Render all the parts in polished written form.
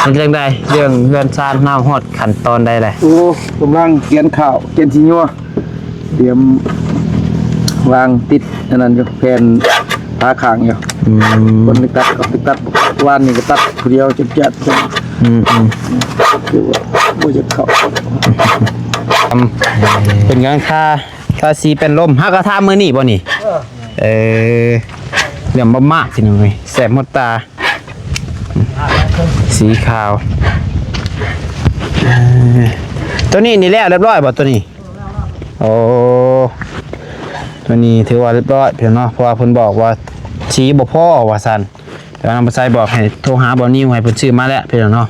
เป็นจังไดเรื่องเรือนซานน้ำฮอดขั้นตอนใดเลยโอ้กำลังเกียนข้าวเกียนชิ้นยัวเตรียมวางติดอันนั้นอยู่แผ่นผ้าขางอยู่คนนึกตัดก็นึกตัดวันนี้ก็ตัดคนเดียวจะจัดคือว่าบ่จะเข้าเป็นงานค่าสีเป็นลมฮักกระทามือนี่บ่นี่เรื่องบ่มากสิหน่อยแสบหมดตาสีขาวตัวนี้นี่แล้วเรียบร้อยบ่ตัวนี้โอ้ตัวนี้ถือว่าเรียบร้อยเพียงเนาะเพราะว่าเพิ่นบอกว่าชี้บ่พอว่าซั่นแต่นำไปใส่บอกให้โทรหาบ่นิวให้เพิ่นซื้อมาแล้วเพียงเนาะ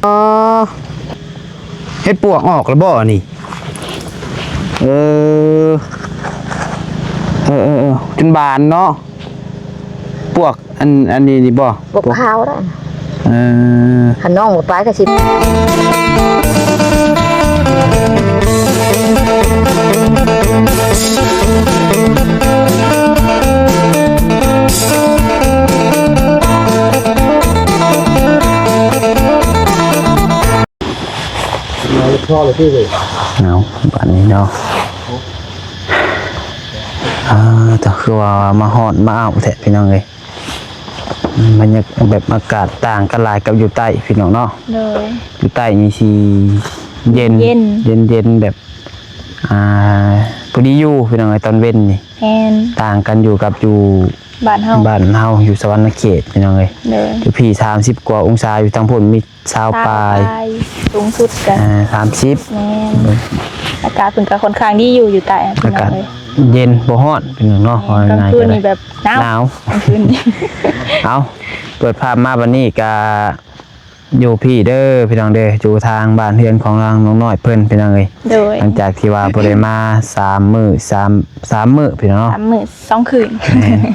เฮ็ดปวกออกแล้วบ่นี่จนบานเนาะปวกอันนี้นี่บ่ปวกขาวได้หันน้องหมดปลายก็สิพ่อเลยพี่เลยเนาะบ้านนี้เนาะแต่คือว่ามาฮอดมาเอาแท้พี่น้องเลยมันแบบอากาศต่างกันหลายกับอยู่ใต้พี่น้องเนาะอยู่ใต้นี่สิเย็นแบบพอดีอยู่พี่น้องไอ้ตอนเว้นนี่ต่างกันอยู่กับอยู่บ้านเฮาอยู่สวรรณเขตพี่น้องเลยอยู่พี่30 กว่าองศาอยู่ทางพุ่นมี20 ปลายสูงสุดกัน30อากาศเป็นกับค่อนข้างที่อยู่ใต้อากาศเย็นบ่ฮ้อนเป็นเนาะกลางคืนนี่แบบหนาวกลางคืนเอาเปิดภาพมาวันนี้ก็อยู่พี่เด้อพี่น้องเด้ออยู่ทางบ้านเฮือนของนางน้องน้อยเพิ่นพี่น้องเอ้ยหลังจากที่ว่าบ่ได้มา3 มื้อ3 มื้อพี่น้องเนาะ3 มื้อ2 คืน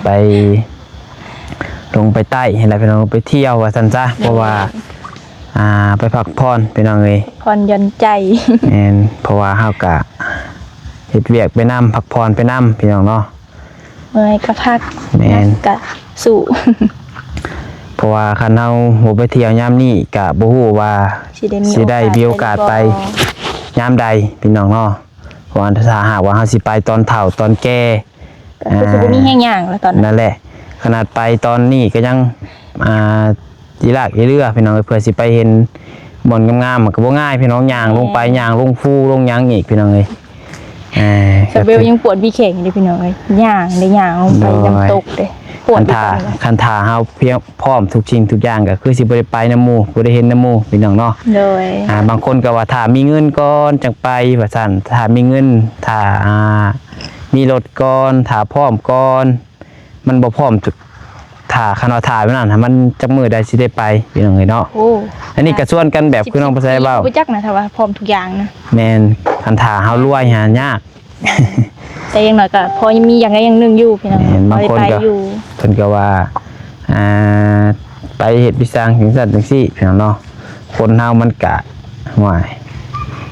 ไปลงไปใต้เห็นแล้วพี่น้องไปเที่ยวว่าซั่นจ้ะเพราะว่าไปพักผ่อนพี่น้องเอ้ยผ่อนหย่อนใจเพราะว่าเฮาก็เฮ็ดเวียกไปนำพักผ่อนไปนำพี่น้องเนาะเมื่อยก็พักก็สู้เพราะว่าคันเฮาบ่ไปเที่ยวยามนี้ก็บ่ฮู้ว่าสิได้มีโอกาสไปยามใดพี่น้องเนาะเพราะว่าถ้าหากว่าเฮาสิไปตอนเฒ่าตอนแก่ก็สิบ่มีแห้งย่างแล้วตอนนั่นแหละขนาดไปตอนนี้ก็ยังอีลากอีเรือพี่น้องเพื่อสิไปเห็นบ่อนงามๆมันก็บ่ง่ายพี่น้องย่างลงไปย่างลงฟูลงหยังอีกพี่น้องเอ้ยแต่เบลยังปวดมีแข็งอยู่พี่น้องเอ้ยย่างได้ย่างลงไปน้ำตกเด้ปวดคันทาเฮาเพียงพร้อมทุกสิ่งทุกอย่างก็คือสิบ่ได้ไปน้ำหมู่บ่ได้เห็นน้ำหมู่พี่น้องเนาะโดยบางคนก็ว่าถ้ามีเงินก่อนจังไปว่าซั่นถ้ามีเงินถ้ามีรถก่อนถ้าพร้อมก่อนมันบ่พร้อมถ้าคันว่าถ่ายไว้นั่นมันจักมื้อใดสิได้ไปพี่น้องเอ้ยเนาะอันนี้ก็ส่วนกันแบบคือน้องภาษาเว้าบ่จักนะถ้าว่าพร้อมทุกอย่างนะแม่นคันถ่าเฮารวยหายากแต่อย่างน้อยก็พอมีอย่างใดอย่างหนึ่งอยู่พี่น้องบางคนก็เพิ่นก็ว่าไปเฮ็ดพิซังจังซั่นจังซี่พี่น้องเนาะคนเฮามันก็ห่วย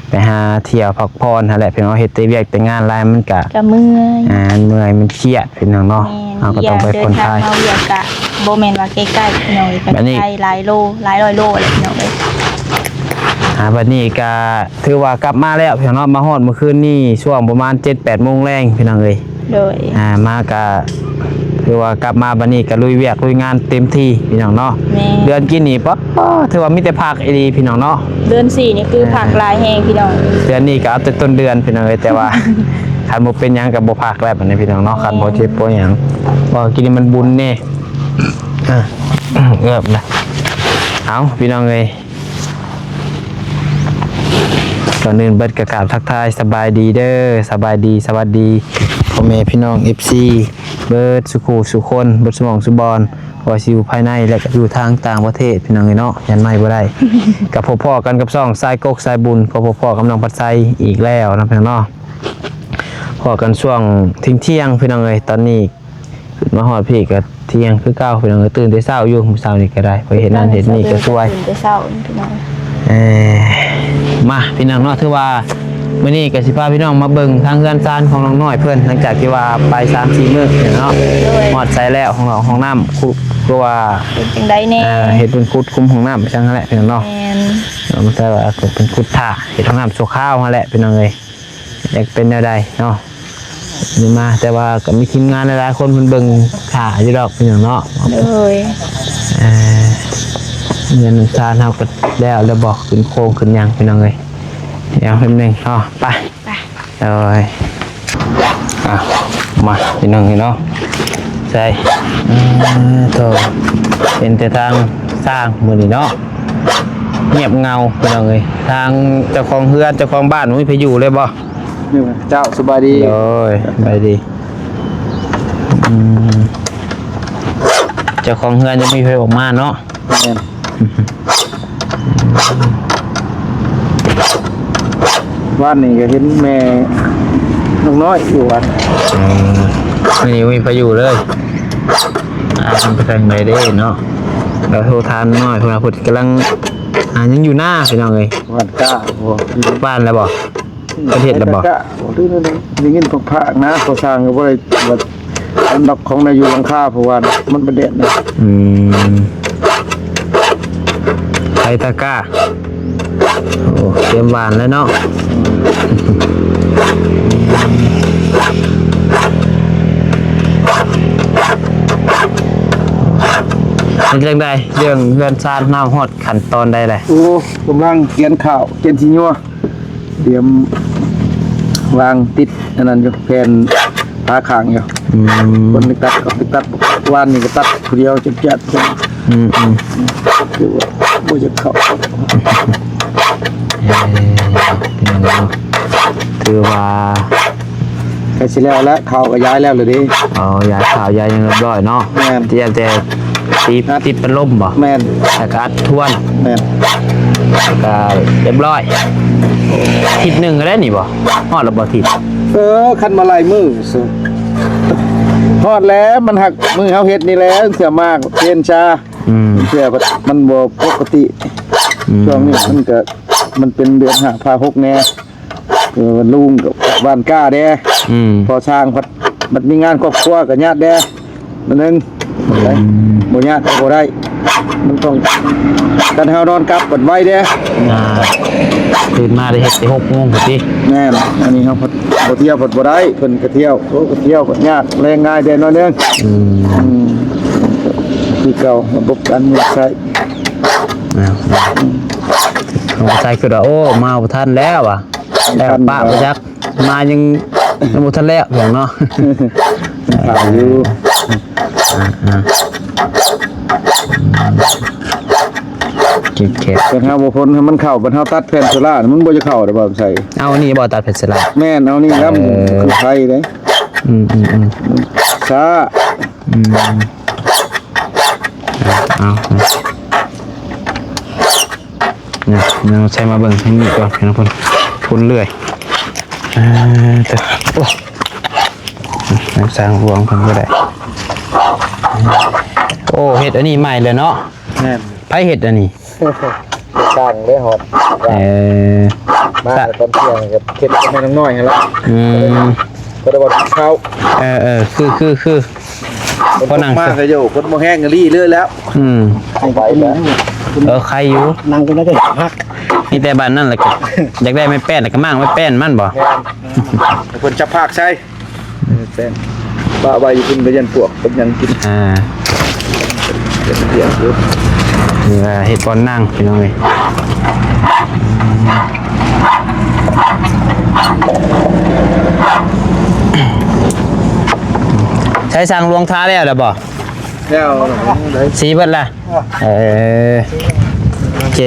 ไปหาเที่ยวพักผ่อนนั่นแหละพี่น้องเฮ็ดแต่เวียกแต่งานหลายมันก็เมื่อยมันเครียดพี่น้องเนาะเฮาก็ต้องไปผ่อนคลายเฮาอยากก็บ่แม่นว่าใกล้ๆพี่น้องก็ไกลหลายโลหลายร้อยโลอะไรพี่น้องเอ้ยบัดนี้ก็ถือว่ากลับมาแล้วพี่น้องมาฮอดเมื่อคืนนี้ช่วงประมาณ 7-8 โมงแรงพี่น้องเอ้ยโดยมาก็ถือว่ากลับมาบัดนี้ก็ลุยเวียกลุยงานเต็มที่พี่น้องเนาะเดือนกินนี่ถือว่ามีแต่พักอีหลีพี่น้องเนาะเดือน4นี่คือพักหลายแฮงพี่น้องเดือนนี้ก็เอาแต่ต้นเดือนพี่น้องเอ้ยแต่ว่าคันบ่เป็นหยังก็บ่พักแล้วบัดนี้พี่น้องเนาะคันบ่เจ็บบ่หยังบ่กินนี่มันบุญแน่นะเอาพี่น้องเอ้ยก่อนอื่นเบิดกระกราบทักทายสบายดีเด้อสบายดีสวัสดีพ่อแม่พี่น้อง FC เบิดสุขสุคนเบิดสมองสุบอนว่าสิอยู่ภายในและก็อยู่ทางต่างประเทศพี่น้องเนาะยันไม่บ่ได้ กับพ่อๆกันกับซ่องสายกกสายบุญกับพ่อๆกำลังปัดไซอีกแล้วนะพี่น้องเนาะพอกันช่วงเที่ยงพี่น้องเอ้ยตอนนี้มาฮอดพี่ก็เที่ยงคือเก้าพี่น้องตื่นแต่เช้าอยู่มื้อเช้านี่ก็ได้ไปเห็นนั่นเห็นนี่ก็ช่วยตื่นแต่เช้าพี่น้องมาพี่น้องเนาะถือว่า มื้อนี้ก็สิพาพี่น้องมาเบิ่งทางเฮือนซานของน้องน้อยเพิ่นหลังจากที่ว่าไป 3-4 มื้อเนาะฮอดใส่แล้วของเราห้องน้ำคือว่า เป็นจังไดแน่ เฮ็ดเป็นคุดคุมห้องน้ำไปจังนั่นแหละพี่น้องเนาะ แม่น มันแต่ว่าเป็นคุดท่าเฮ็ดห้องน้ำชั่วคราวนั่นแหละพี่น้องเอ้ยอยากเป็นแนวใดเนาะนี่มาแต่ว่าก็มีทีมงานหลายๆคนเพิ่นเบิ่งท่าอยู่ดอกพี่น้องเนาะ เลย เงินซานเฮาก็แล้วบอกขึ้นโครงขึ้นหยังพี่น้องเอ้ยเดี๋ยวแป๊บนึงเนาะไปเลยมาพี่น้องเนาะใช่โตเป็นแต่ทางสร้างมื้อนี้เนาะเงียบเงาพี่น้องเอ้ยทางเจ้าของเฮือนเจ้าของบ้านมีไปอยู่เลยบ่ เจ้าสบายดี โอ้ยไปดีเจ้าของเฮือนจะมีไปออกมาเนาะบ้านนี่ก็เห็นแม่น้องน้อยอยู่วัด นี่มีไปอยู่เลยมันไปทางไหนได้เนาะเราโทรทานน้อยเพื่อนพุทธกำลังยังอยู่หน้าพี่น้องเลย วัดก้าโอ้ บ้านแล้วบ่ประเทศแล้วบ่ ก้าโอ้ดื้อนี่ยินพวกพระนะเขาสร้างก็บ่ได้ว่าอันดับของนายอยู่หลังคาเพราะว่ามันประเด็นนะ ไทตะก้าโอ้เตรียมหวานแล้วเนาะเป็นจังไดเรื่องเฮือนซานน้ำฮอดขั้นตอนใดแหละ โอ้กำลังเขียนข่าวเขียนสิญัวเตรียมวางติดอันนั้นอยู่แผ่นผ้าขางอยู่คนนึงตัดก็ตัดวันนี้ก็ตัดผู้เดียวจัดคือว่าบ่จะเข้า ถือว่า ใกล้สิแล้วและข่าวก็ย้ายแล้วเลยดิ ยาข่าวยายังเรียบร้อยเนาะ แม่น ที่แต่ติดเป็นลมบ่ แม่น แต่ก็อัดทวน แม่น ก็เรียบร้อยทิศหนึ่งก็ได้นี่บ่ฮอดแล้วบ่ทิศ คันมาลายมือสุทอดแล้วมันหักมือเฮาเฮ็ดนี่แล้วเสียมากเทียนชาเสียมันบ่ปกติช่วงนี้มันเป็นเดือน5 6แน่ลุงกับบ้านก้าแด้พอช่างมันมีงานครอบครัวกับญาติแด้มันนึงบ่ญาติก็บ่ได้มันต้องกันเฮานอนกลับบัดไว้เด้ ตื่นมาได้เฮ็ดแต่6:00 นพุ่นติ แม่นอันนี้เฮาบ่เที่ยวบ่ได้เพิ่นก็เที่ยวโตก็เที่ยวก็ยากแรงง่ายแด่น้อยนึงคือเก่าระบบการเงินใช้ ของใจคือว่าโอ้มาบ่ทันแล้วอ่ะแล้วป้าไปจักมายังบ่ทันแล้วอย่างเนาะ ข่าวอยู่ เก็บ เพิ่นเฮาบ่พ้นให้มันเข้าบัดเฮาตัดแผ่นโซล่ามันบ่จะเข้าได้บ่ใส่ เอานี่บ่ตัดเพชรสลัด แม่นเอานี่นำคือไผเด้ช้า เอาเนี่ยเราใช้มาเบิ่งให้นี่ก่อนนะพุ่นเรื่อยแต่โอ้สร้างห่วงเพิ่นก็ได้โอ้เห็ดอันนี้ใหม่เลยเนาะ แม่น ไผเห็ดอันนี้ สร้างได้ฮอด มา สะ ตอนเที่ยงก็เฮ็ดให้น้องน้อยหั่นล่ะก็ได้บ่เข้า คือพอนั่ง มาก็อยู่คนบ่แห้งก็ลี่เลยแล้วไปแล้ว ใครอยู่ นั่งก็ได้พัก นี่แต่บ้านนั่นแหละก็อยากได้ไม่แป้นแล้วก็มั่งไม่แป้นมันบ่ เพิ่นจะพากใช่เป็นป้าใบอยู่กินไปยันพวกเป็นยังกินเสียงอยู่ นี่ว่าเฮ็ดบอลนั่งพี่น้องเอ้ยใช้สั่งลวงท้าแล้วบ่ แล้วได้ สีเบิดล่ะโอเค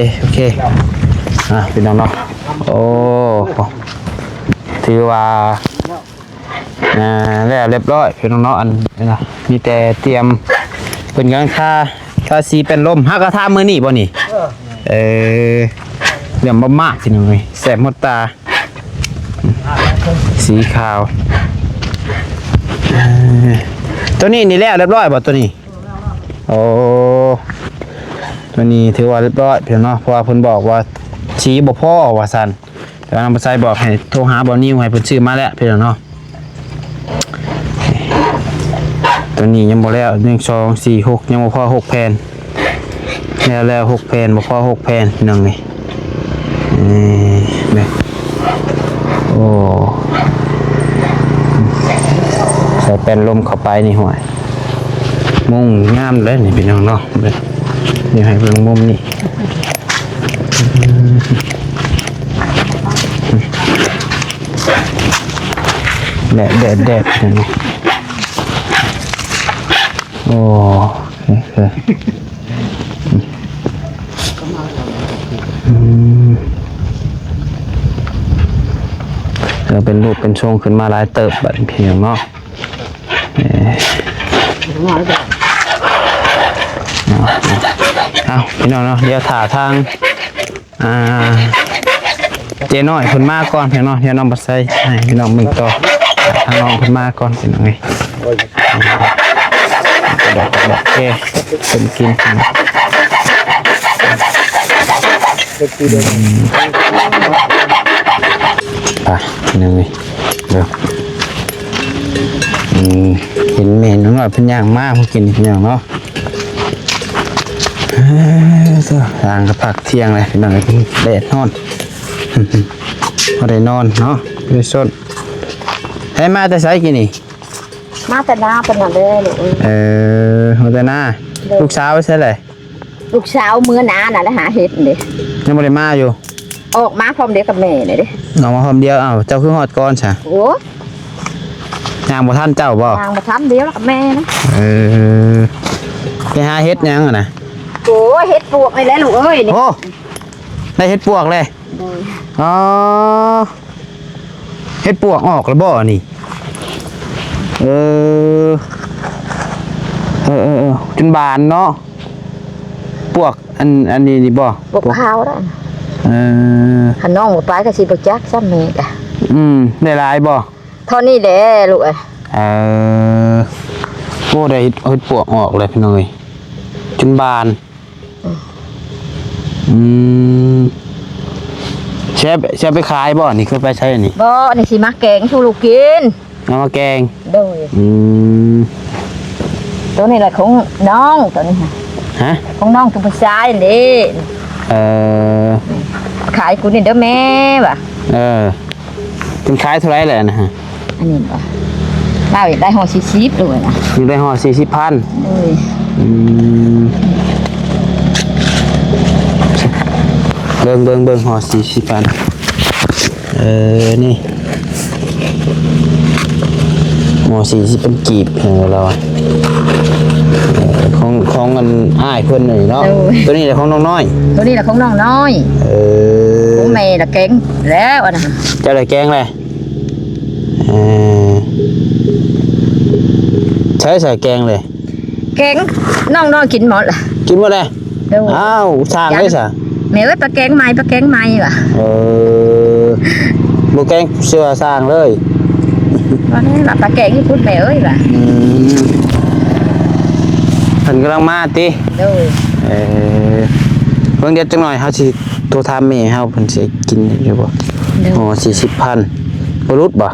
พี่น้องเนาะโอ้ถือว่าแล้วเรียบร้อยพี่น้องเนาะอันนี้นะมีแต่เตรียมเพิ่นกำลังค่าสีเป็นลมฮักกระทามื้อนี้บ่นี่เรื่องบ่มากพี่น้องเอ้ยแสบหมดตาสีขาวตัวนี้นี่แล้วเรียบร้อยบ่ตัวนี้โอ้ตัวนี้ถือว่าเรียบร้อยเพียงเนาะเพราะว่าเพิ่นบอกว่าชี้บ่พอว่าซั่น แต่ว่าน้องบ่ใส่บอกให้โทรหาบ่นิวให้เพิ่นซื้อมาแล้วพี่น้องเนาะตัวนี้ยังบ่แล้ว1 2 4 6ยังบ่พอ6แผ่นแล้ว6แผ่นบ่พอ6แผ่นพี่น้องนี่แม่โอ้ใส่แป้นลมเข้าไปนี่ห่วยมุ้งงามเลยนี่พี่น้องเนาะเดี๋ยวให้เบิ่งมุมนี่แดดพี่น้องโอ้เราเป็นรูปเป็นทรงขึ้นมาหลายเติบแบบพี่น้องเนาะเอาพี่น้องเนาะเดี๋ยวถ่าทางเจน้อยขึ้นมาก่อนพี่น้องเดี๋ยวน้องบัดไซให้พี่น้องมึงต่อทางน้องขึ้นมาก่อนพี่น้องไงดอกแก่เป็นกินไปพี่น้องไงเดี๋ยวเห็นเมนน้องหน่อยเป็นอย่างมากพวกกินพี่น้องเนาะทางกระพักเที่ยงเลยพี่น้องไอ้แดดนอนพอได้นอนเนาะได้สดให้มาแต่ไซกินนี่มาแต่หน้าเป็นอะไรเลยมาแต่หน้าลูกสาวใช่เลยลูกสาวมื้อหน้าน่ะแล้วหาเห็ดเลยยังไม่ได้มาอยู่ออกมาพร้อมเดียวกับแม่เลยดิออกมาพร้อมเดียวเจ้าคือหอดก้อนใช่โอ้ยางบ่ท่านเจ้าบ่ยางบ่ทันเดียวแล้วกับแม่นะไปหาเห็ดยังนะโอ้เห็ดปวกนี่แหละลูกเอ้ยนี่โอ้ได้เห็ดปวกเลยอ๋อเห็ดปวกออกแล้วบ่นี่จนบานเนาะปวกอันนี้นี่บ่ปวกขาวได้ขันน้องหมดไปก็สิบจักซ้ำแม่กะได้หลายบ่เท่านี้แหละลูกโอ้ได้เห็ดปวกออกเลยพี่น้อยจนบานเชฟไปขายบ่นี่คือไปใช้อันนี้บ่นี่สิมาแกงชูลูกกินเอามาแกงโดยตัวนี้แหละของน้องตัวนี้ฮะของน้องตัวผู้ชายนี่ขายกูนี่เด้อแม่บ่เป็นขายเท่าไรเลยนะฮะอันนี้บ่ได้ห่อ40ด้วยนะอยู่ได้ห่อ40,000เบิ่งห่อ40,000นี่ห่อ40เป็นกีบเราของเงินอ้ายเพิ่นนี่เนาะตัวนี้แหละของน้องน้อยตัวนี้แหละของน้องน้อยของแม่ละแกงแล้วนะเจ้าเลยแกงเลยใช้แกงเลยแกงน้องกินหมดล่ะกินหมดเลยอ้าวสร้างได้ซะแม่เอ้ยปลาแกงใหม่ว่ะบ่แกงเสื้อสร้างเลยว่านี่ล่ะปลาแกงที่พูดแม่เอ้ยว่ะเพิ่นกำลังมาติโดยเบิ่งเดี๋ยวจังหน่อยเฮาสิโทรถามแม่เฮาเพิ่นสิกินอยู่บ่อ๋อ40,000บ่รุดบ่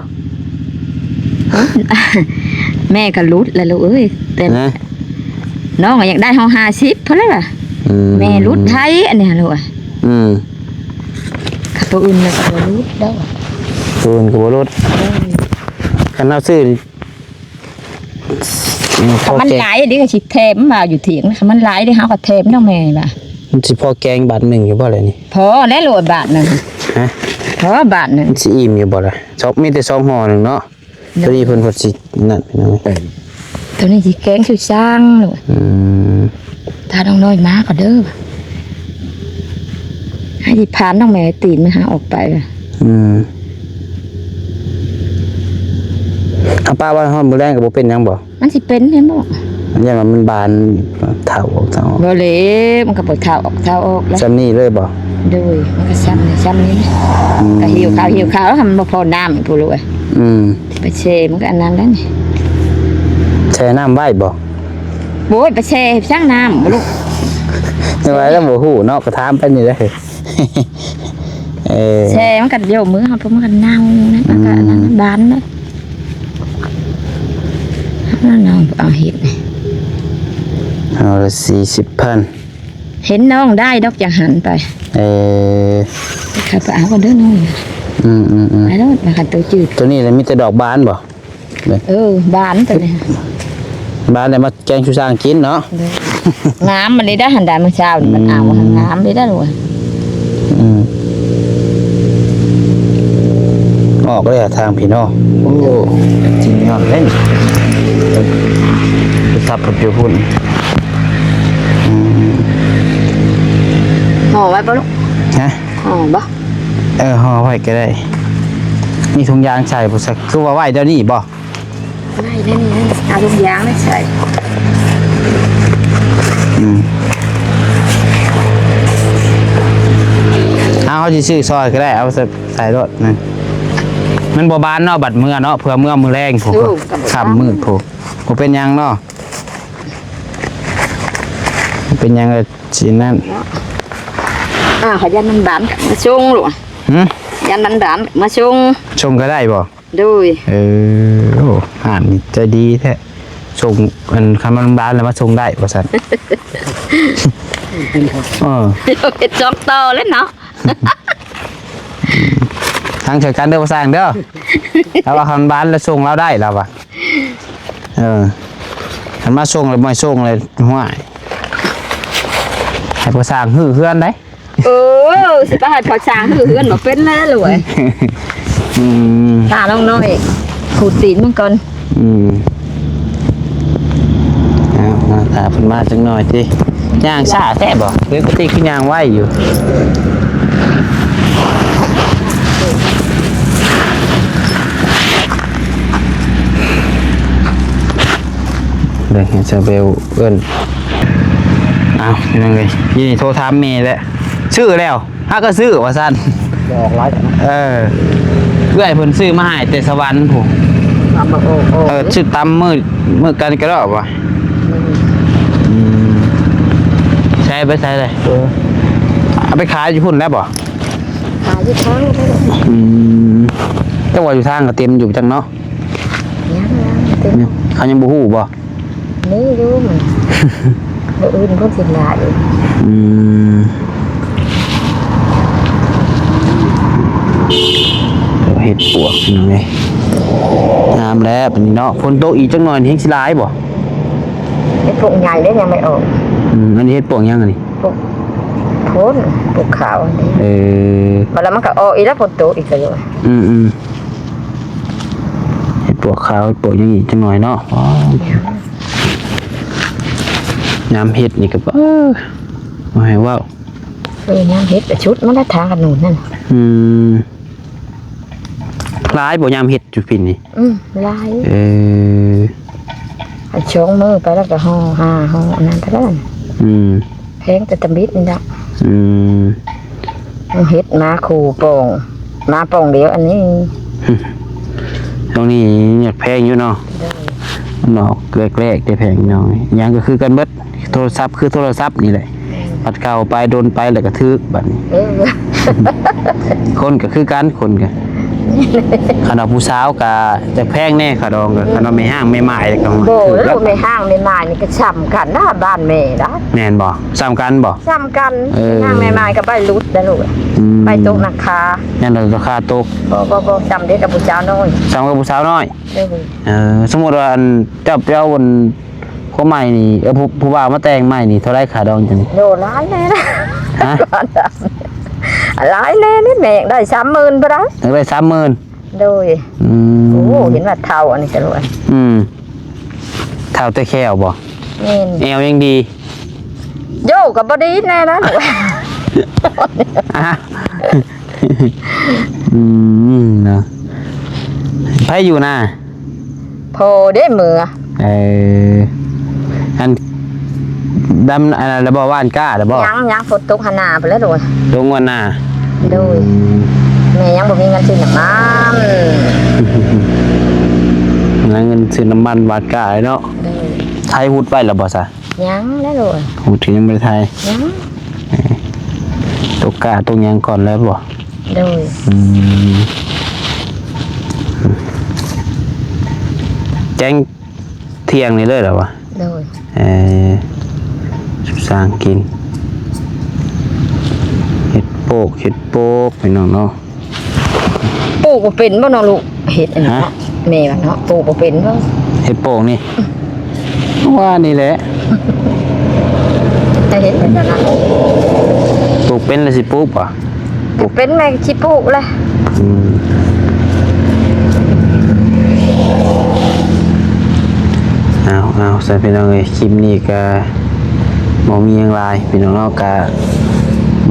แม่ก็รุดแล้วลูกเอ้ยแต่น้องอยากได้เฮา50เท่านั้นล่ะแม่รุดไทยอันนี้ลูกตัวอื่นก็บ่รุดเด้อตัวอื่นก็บ่รุดคันเอาซื้อมันหลายดิก็สิแถมมาอยู่เถียงนะมันหลายดิเฮาก็แถมน้องแม่ล่ะมันสิพอแกงบาทนึงอยู่บ่ล่ะนี่พอแล้วโลบาทนึงฮะพอบาทนึงสิอิ่มอยู่บ่ล่ะมีแต่2ห่อนึงเนาะตัวนี้เพิ่นสินั่นพี่น้องตัวนี้สิแกงคือสร้างลูกถ้าน้องน้อยมาก็เด้อให้สิพานน้องแม่ตีนมาหาออกไปเอาป้าว่าฮ้อนมื้อแรงก็บ่เป็นหยังบ่มันสิเป็นเห็นบ่อย่างว่ามันบานเฒ่าออกบ่เลยมันก็บ่เฒ่าออกแล้วซ้ำนี้เลยบ่โดยมันก็ซ้ำนี้ก็หิวข้าวแล้วมันบ่พอน้ำอีกพู่ลูกไปแช่มันก็อันนั้นแล้วนี่แช่น้ำไว้บ่โอ้ยไปแช่ซังน้ำบ่ลูกจังไว้แล้วบ่ฮู้เนาะก็ถามไปนี่เด้อ แช่มันก็เดี๋ยวมื้อเฮาเพราะมันก็เน่านะมันก็นั่นบานเนาะน้องเอาเฮ็ดนี่ เอาละ40,000 เห็นน้องได้ดอกจังหันไป ขับไปเอาก็เด้อน้องไปแล้วมาขัดตัวจืด ตัวนี้เลยมีแต่ดอกบานบ่ บานตัวนี้ บานเลยมาแกงชูซางกินเนาะ งามมันเลยได้หันดาเมื่อเช้านี่มันเอางามเลยได้เลย ออกเลยทางพี่น้องโอ้จริงยอดเล่นทับกับเปียวพุ่น ห่อไว้ปะลูก ฮะ ห่อปะ ห่อไว้ก็ได้มีถุงยางใส่บ่สักคือว่าไว้เดี๋ยวนี้บ่ ไม่ได้นี่เอาทุกอย่างไม่ใส่ เอาสิซื้อซอยก็ได้เอาใส่รถนั่นมันบ่บานเนาะบัดเมื่อเนาะเพื่อเมื่อมือแรงผมค่ำมืดผมบ่เป็นหยังเนาะเป็นหยังก็สินั่น ขยันมันบานมาชงลูกยันมันบานมาชง ชมก็ได้บ่ ด้วย โอ้ห่านนี่ใจดีแท้ส่งอันคำมันบานแล้วมาส่งได้ว่าซั่นเป็นจอกโตแล้วเนาะ ทางเฉยกันเด้อบ่สร้างเด้อแล้วว่าคำบานแล้วส่งเราได้แล้วว่ะคันมาส่งแล้วบ่ส่งเลยห่วยให้บ่สร้างฮือเฮือนได้ สิไปหาพอช้างคือเฮือนบ่เป็นแล้วเลยตาน้องน้อยขูดตีนมันก่อน เอาตาเพิ่นมาจังหน่อยสิย่างซ่าแท้บ่ปกติคือย่างไว้อยู่เดี๋ยวเห็นซาเบลเอิ้นเอาเป็นยังไงยี่นี่โทรถามเมย์แล้วชื่อแล้วถ้าก็ซื้อว่าซั่น บอกหลายกัน เพื่อนเพิ่นซื้อมาให้แต่สวรรค์ผม ชื่อตำมือกันก็ได้ป่ะใช้ไปใช้เลยเอาไปขายอยู่พุ่นแล้วป่ะ ขายอยู่ทางแล้ว แต่ว่าอยู่ทางก็เต็มอยู่จังเนาะ เต็ม เขายังบ่ฮู้ป่ะ นี่อยู่มันอื่นเพิ่นสิลาอยู่ เห็ดปวกยังไงงามแล้วเป็นเนาะฝนตกอีกจังหน่อยเฮงสิลายบ่ ไอ้พวกใหญ่ได้ยังไม่ออก อันนี้เห็ดปวกยังอันนี้ พวกโพนพวกขาวอันนี้มาแล้วมันก็ออกอีแล้วฝนตกอีกแล้ว เห็ดปวกขาวเห็ดปวกยังอีกจังหน่อยเนาะยามเห็ดนี่ก็มาให้ว่าวน้ำเห็ดแต่ชุดมันได้ทางกันหนุนนั่นคล้ายบ่ยามเห็ดจุดปิ่นนี่ลายช่องมือไปแล้วก็ห่อห่อนั่นเท่านั้นแพงแต่ตะบิดนี่ละเห็ดมาขู่โป่งมาโป่งเดียวอันนี้ตรงนี้อยากแพงอยู่เนาะเนาะแรกๆได้แพงเนาะยังก็คือกันเบิดโทรศัพท์คือโทรศัพท์นี่แหละปัดเก่าไปโดนไปแล้วก็ทึกบัดนี้คนก็คือกันคนกันขนาดผู้สาวก็จะแพงแน่ขาดองก็ขนาดไม่ห้างไม่หมายเลยก็โบแล้วไม่ห้างไม่หมายนี่ก็ซ้ำกันนะบ้านแม่นะแน่นบ่ซ้ำกันบ่ซ้ำกันห้างไม่หมายก็ใบรุดนะลูกใบตกราคานั่นราคาตกบ่จำได้กับผู้สาวน้อยซ้ำกับผู้สาวน้อยสมมติว่าเจ้าเจ้าบนข้อใหม่นี่ผู้บ่าวมาแต่งใหม่นี่เท่าไรขาดองจังโดร้ายแน่นะฮะร้ายแน่นี่แม่ได้30,000บ่ได้ได้30,000โดยโอ้เห็นว่าเท่าอันนี้จะรวยเท่าแต่แค่บ่แอวยังดีโยกับบดีแน่นะนะไผอยู่น่ะพอได้มืออันดำอะไรระบว่านกล้าระบยังฝนตกหนาไปแล้วด้วยลงวันหน้าด้วยแม่ยังบ่มีเงินซื้อน้ำมันเงินซื้อน้ำมันวาดกล้าเนาะไทยหุดไปหรือบ่ซะยังแล้วด้วยหุดถึงยังไม่ไทยยังตกกล้าตรงยังก่อนแล้วบ่ โดย แจ้งเที่ยงนี่เลยเหรอวะ โดย สร้างกินเห็ดโปกพี่น้องเนาะ ปลูกบ่เป็นบ่น้องลูกเฮ็ดอันนี้ ฮะ แม่ว่าเนาะปลูกบ่เป็นบ่ เห็ดโปกนี่ว่านี่แหละ แต่เฮ็ดเป็นนั่นน่ะ ปลูกเป็นแล้วสิปลูกป่ะ ปลูกเป็นแม่สิปลูกแหละ เอาใส่พี่น้องเลยคลิปนี้ก็บ่มีหยังหลายพี่น้องเนาะก็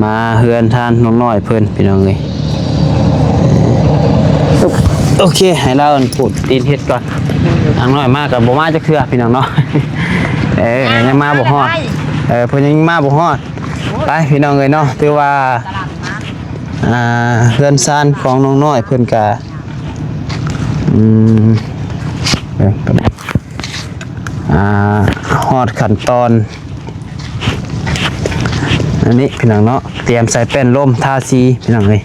มาเฮือนทานน้องน้อยเพิ่นพี่น้องเลยโอเคให้เราพูดตีนเฮ็ดก่อนทางน้อยมากกับบ่มาจักเทื่อพี่น้องเนาะ ยังมาบ่ฮอดเพิ่นยังมาบ่ฮอดไปพี่น้องเลยเนาะถือว่าเฮือนซานของน้องน้อยเพิ่นก็ฮอดขั้นตอนอันนี้พี่น้องเนาะเตรียมใส่แป้นร่มทาสีพี่น้องเลย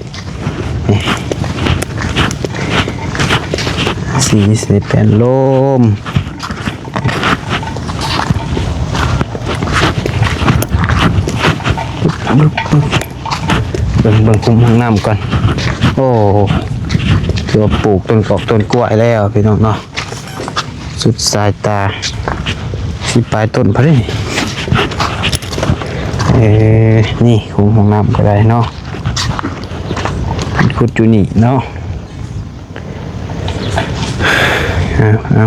สีใส่แป้นร่มเบิ่งคุมห้องน้ำก่อนโอ้ถือว่าปลูกต้นกอกต้นกล้วยแล้วพี่น้องเนาะสุดสายตาสิปลายต้นพอดีนี่คุมห้องน้ำก็ได้เนาะขุดอยู่นี่เนาะเอา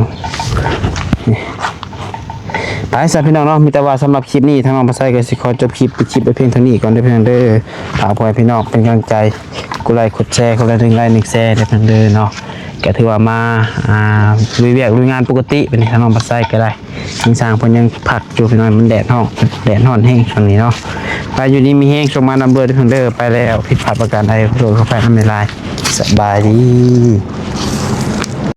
ไปสำหรับพี่น้องเนาะมีแต่ว่าสำหรับคลิปนี้ทางน้องภาษาก็สิขอจบคลิปไปเพียงเท่านี้ก่อนเด้อพี่น้องเด้อฝากพ่อพี่น้องเป็นกำลังใจกดไลค์กดแชร์คนละ1 ไลค์ 1 แชร์เด้อพี่น้องเด้อเนาะก็ถือว่ามาลุยเวียกลุยงานปกติเป็นทางน้องภาษาก็ได้ทางสร้างเพิ่นยังผักอยู่พี่น้องมันแดดร้อนแห้งช่วงนี้เนาะไปอยู่นี่มีแห้งชมมานำเบอร์เด้อพี่น้องเด้อไปแล้วผิดพลาดประการใดขอโทษขออภัยนำในไลน์สบายดี